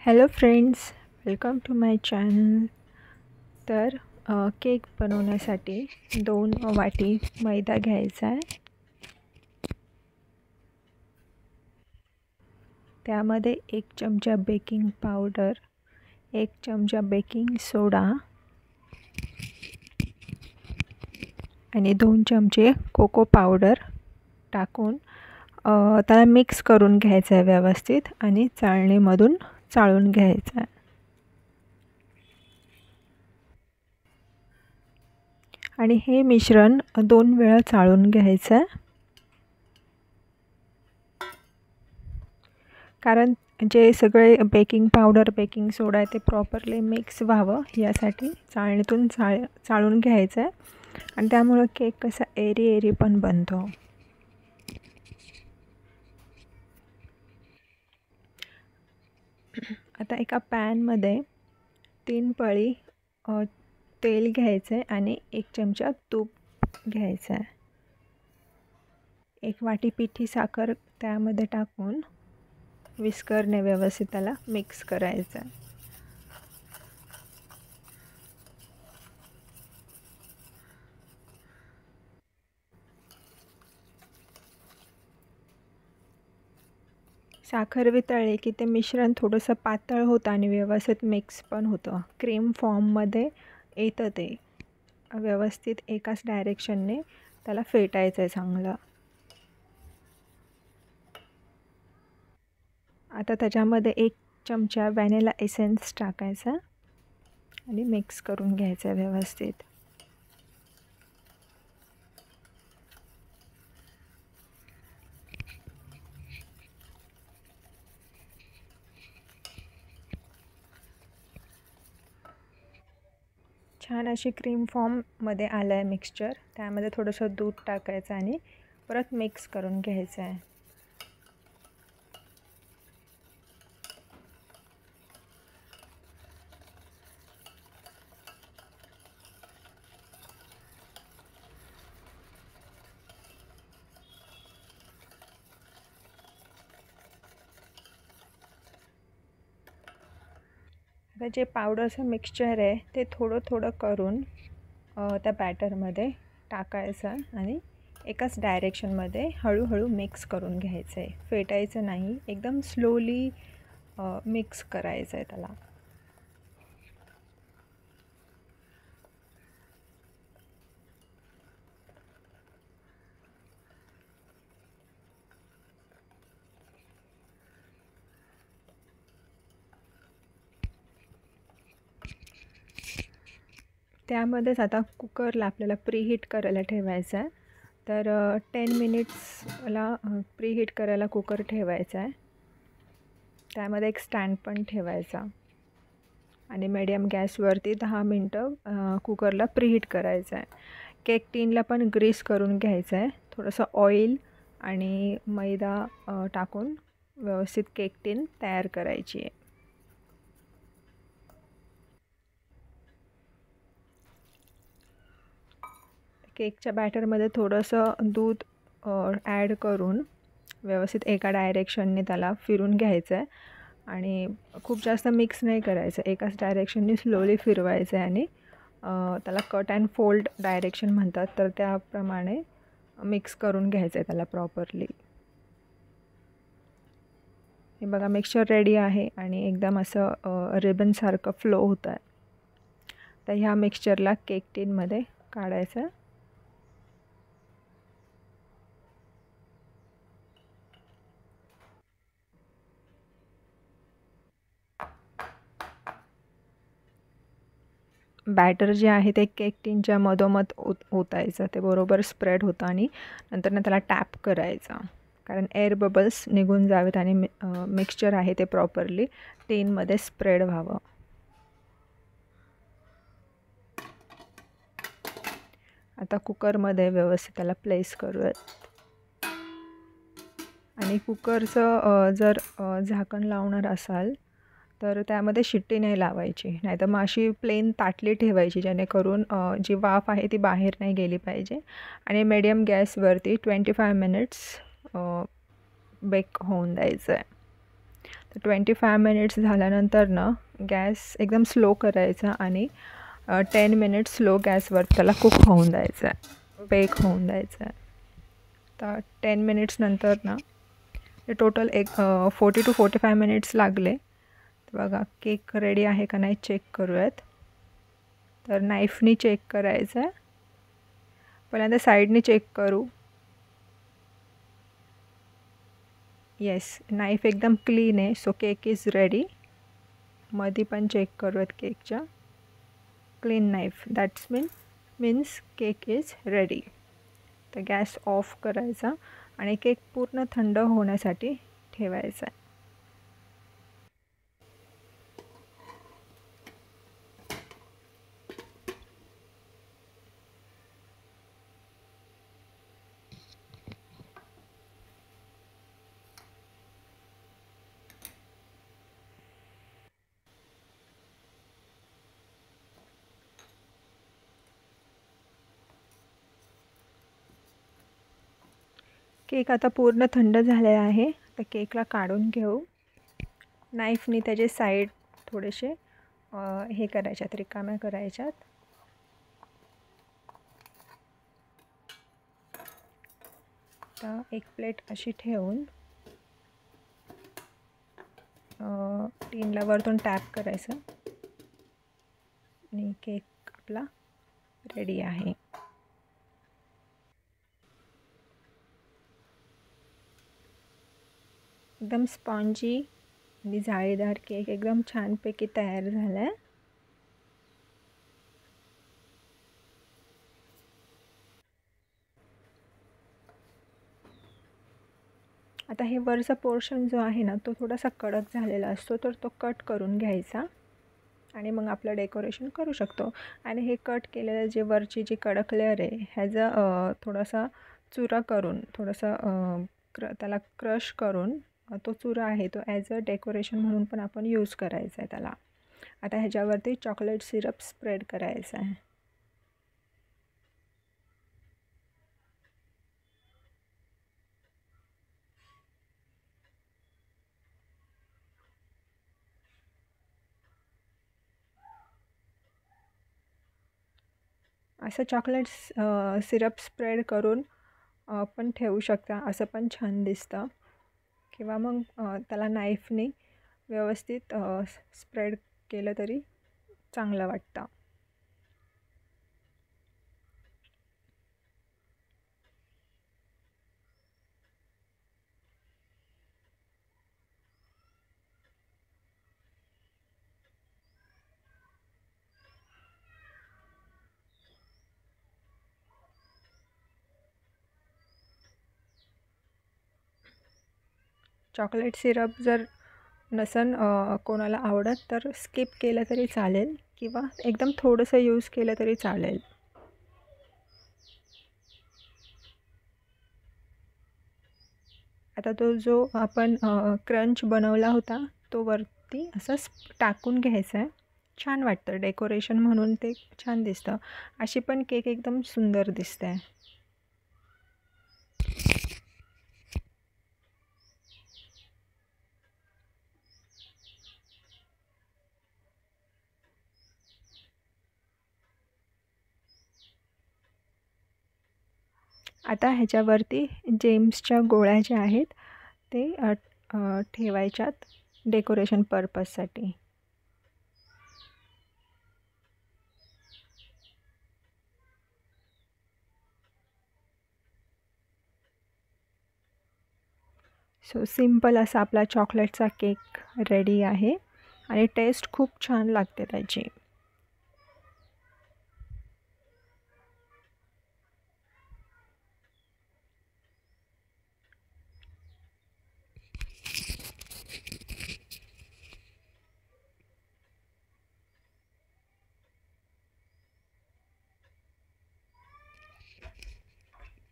Hello friends, welcome to my channel. तर cake बनवण्यासाठी 2 वाटी मैदा घ्यायचा आहे. त्यामध्ये 1 चमचा बेकिंग पावडर, 1 चमचा बेकिंग सोडा आणि 2 चमचे कोको पावडर टाकून त्याला मिक्स करून घ्यायचं आहे व्यवस्थित आणि चाळणीमधून चाळून घ्यायचं आहे. आणि हे मिश्रण 2 वेळा चाळून घ्यायचं आहे, कारण जे सगळे बेकिंग पावडर बेकिंग सोडा आहे ते प्रॉपरली मिक्स व्हावं यासाठी चाळणीतून चाळून घ्यायचं आहे. आणि त्यामुळे केक कसा एरी पण बनतो. आता एका पॅनमध्ये 3 पळी तेल घ्यायचं आहे आणि 1 चमचा तूप घ्यायचं आहे. 1 वाटी पिठी साखर त्यामध्ये टाकून विस्करने व्यवस्थित त्याला मिक्स करायचं आहे. साखर वितळली की ते मिश्रण थोडंसं पातळ होतं आणि व्यवस्थित मिक्स पण होतं. क्रीम फॉर्ममध्ये येतं ते. व्यवस्थित एकाच डायरेक्शनने त्याला फेटायचं आहे चांगलं. आता त्याच्यामध्ये 1 चमचा व्हॅनिला एसेन्स टाकायचा आणि मिक्स करून घ्यायचं आहे व्यवस्थित. छान अशी क्रीम फॉर्ममध्ये आलं आहे मिक्सचर. त्यामध्ये थोडंसं दूध टाकायचं आणि परत मिक्स करून घ्यायचं आहे. आता जे पावडरचं मिक्सचर आहे ते थोडं करून त्या बॅटरमध्ये टाकायचं आणि एकाच डायरेक्शनमध्ये हळूहळू मिक्स करून घ्यायचं आहे. फेटायचं नाही, एकदम स्लोली मिक्स करायचं आहे त्याला. त्यामध्येच आता कुकरला आपल्याला प्रीहीट करायला ठेवायचं आहे. तर 10 मिनिट्सला प्रीहीट करायला कुकर ठेवायचा आहे. त्यामध्ये एक स्टँड पण ठेवायचा आणि मीडियम गॅसवरती 10 मिनटं कुकरला प्रीहीट करायचं आहे. केक टीनला पण ग्रीस करून घ्यायचं आहे. थोडंसं ऑइल आणि मैदा टाकून व्यवस्थित केक टीन तयार करायची आहे. केकच्या बॅटरमध्ये थोडंसं दूध ॲड करून व्यवस्थित एका डायरेक्शनने त्याला फिरून घ्यायचं आहे आणि खूप जास्त मिक्स नाही करायचं. एकाच डायरेक्शनने स्लोली फिरवायचं आहे आणि त्याला कट अँड फोल्ड डायरेक्शन म्हणतात, तर त्याप्रमाणे मिक्स करून घ्यायचं आहे त्याला प्रॉपरली. हे बघा, मिक्सचर रेडी आहे आणि एकदम असं रिबनसारखं फ्लो होतं आहे. तर ह्या मिक्सचरला केक टीनमध्ये काढायचं आहे. बॅटर जे आहे ते केक टीनच्या मधोमध ओतायचं. ते बरोबर स्प्रेड होतं आणि नंतर त्याला टॅप करायचा, कारण एअर बबल्स निघून जावेत आणि मिक्सचर आहे ते प्रॉपरली टीनमध्ये स्प्रेड व्हावं. आता कुकरमध्ये व्यवस्थित त्याला प्लेस करूयात आणि कुकरचं जर झाकण लावणार असाल तर त्यामध्ये शिट्टी नाही लावायची, नाहीतर मग अशी प्लेन ताटली ठेवायची, जेणेकरून जी वाफ आहे ती बाहेर नाही गेली पाहिजे. आणि मीडियम गॅसवरती 25 मिनिट्स बेक होऊन द्यायचं आहे. तर 25 मिनिट्स झाल्यानंतर ना गॅस एकदम स्लो करायचा आणि 10 मिनिट्स स्लो गॅसवर त्याला कुक होऊन द्यायचं आहे, बेक होऊन द्यायचं आहे. तर 10 मिनिट्स नंतर ना टोटल 40 to 45 मिनिट्स लागले. तर बघा केक रेडी आहे का नाही चेक करूयात. तर नाईफनी चेक करायचं आहे. पहिल्यांदा साईडनी चेक करू. येस, नाईफ एकदम क्लीन आहे, सो केक इज रेडी. मध्ये पण चेक करूयात केकच्या. Clean knife, that's means cake is ready. तर गॅस ऑफ करायचा आणि केक पूर्ण थंड होण्यासाठी ठेवायचा आहे. केक आता पूर्ण थंड झालेला आहे. तर केकला काढून घेऊ. नाईफनी त्याचे साईड थोडेसे हे करायच्यात, रिकाम्या करायच्यात. तर एक प्लेट अशी ठेवून टीनला वरतून टॅप करायचं आणि केक आपला रेडी आहे. एकदम स्पॉन्जी आणि जाळीदार केक एकदम छानपैकी तयार झाला आहे. आता हे वरचा पोर्शन जो आहे ना तो थोडासा कडक झालेला असतो, तर तो कट करून घ्यायचा आणि मग आपलं डेकोरेशन करू शकतो. आणि हे कट केलेलं जे वरची जी कडक लेअर आहे ह्याचा थोडासा चुरा करून थोडासा त्याला क्रश करून तो चुरा आहे तो ॲज अ डेकोरेशन म्हणून पण आपण यूज करायचा आहे त्याला. आता ह्याच्यावरती चॉकलेट सिरप स्प्रेड करायचा आहे. असं चॉकलेट सिरप स्प्रेड करून पण ठेवू शकता, असं पण छान दिसतं. किंवा मग त्याला नाईफने व्यवस्थित स्प्रेड केलं तरी चांगलं वाटतं. चॉकलेट सिरप जर नसन कोणाला आवडत तर स्किप केलं तरी चालेल किंवा एकदम थोडंसं यूज केलं तरी चालेल. आता तो जो आपण क्रंच बनवला होता तो वरती असं टाकून घ्यायचा आहे. छान वाटतं, डेकोरेशन म्हणून ते छान दिसतं. अशी पण केक एकदम सुंदर दिसते. आता ह्याच्यावरती जेम्सच्या गोळ्या ज्या आहेत ते ठेवायच्यात डेकोरेशन पर्पजसाठी. सो सिम्पल असा आपला चॉकलेटचा केक रेडी आहे आणि टेस्ट खूप छान लागते त्याची.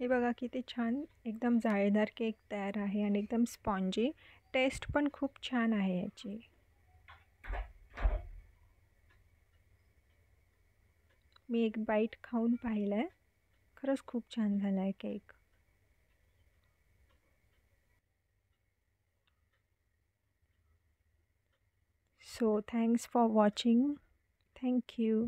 हे बघा किती छान एकदम जाळीदार केक तयार आहे आणि एकदम स्पॉन्जी. टेस्ट पण खूप छान आहे याची. मी एक बाईट खाऊन पाहिलं आहे, खरंच खूप छान झाला आहे cake. So thanks for watching. Thank you.